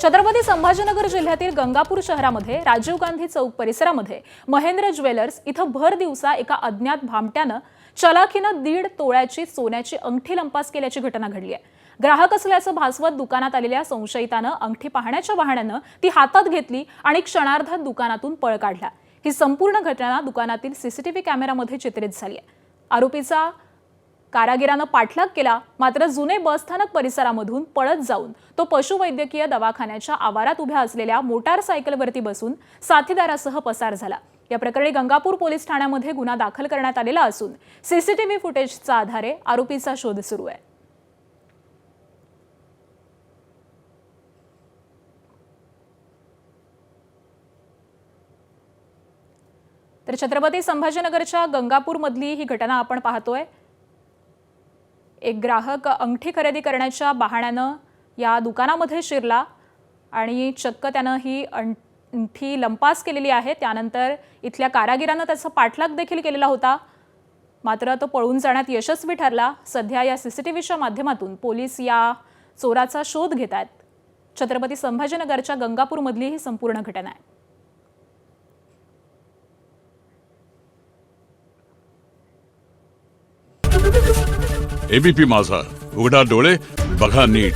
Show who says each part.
Speaker 1: छत्रपती संभाजीनगर जिल्ह्यातील गंगापूर शहरामध्ये राजीव गांधी चौक परिसरामध्ये महेंद्र ज्वेलर्स इथं भर दिवसा एका अज्ञात भामट्यानं चलाखीनं 1.5 तोळ्याची सोन्याची अंगठी लंपास केल्याची घटना घडली आहे। ग्राहक असल्याचं भासवत दुकानात आलेल्या संशयितानं अंगठी पाहण्याच्या बहाण्यानं ती हातात घेतली आणि क्षणार्धात दुकानातून पळ काढला। ही संपूर्ण घटना दुकानातील सीसीटीव्ही कॅमेऱ्यामध्ये चित्रित झाली आहे। आरोपीचा कारागिरानं पाठलाग केला, मात्र जुने बसस्थानक परिसरामधून पळत जाऊन तो पशुवैद्यकीय दवाखान्याच्या आवारात उभ्या असलेल्या मोटारसायकलवरती बसून साथीदारासह पसार झाला। या प्रकरणी गंगापूर पोलीस ठाण्यामध्ये गुन्हा दाखल करण्यात आलेला असून सीसीटीव्ही फुटेजच्या आधारे आरोपीचा शोध सुरू आहे। तर छत्रपती संभाजीनगरच्या गंगापूरमधली ही घटना आपण पाहतोय। एक ग्राहक अंगठी खरेदी करण्याच्या बहाण्यानं या दुकानामध्ये शिरला आणि चक्क त्यानं ही अंगठी लंपास केलेली आहे। त्यानंतर इथल्या कारागिरानं त्याचा पाठलाग देखील केलेला होता, मात्र तो पळून जाण्यात यशस्वी ठरला। सध्या या सीसीटीव्हीच्या माध्यमातून पोलीस या चोराचा शोध घेत आहेत। छत्रपती संभाजीनगरच्या गंगापूरमधली ही संपूर्ण घटना आहे।
Speaker 2: एबीपी माझा, उघडा डोळे बघा नीट।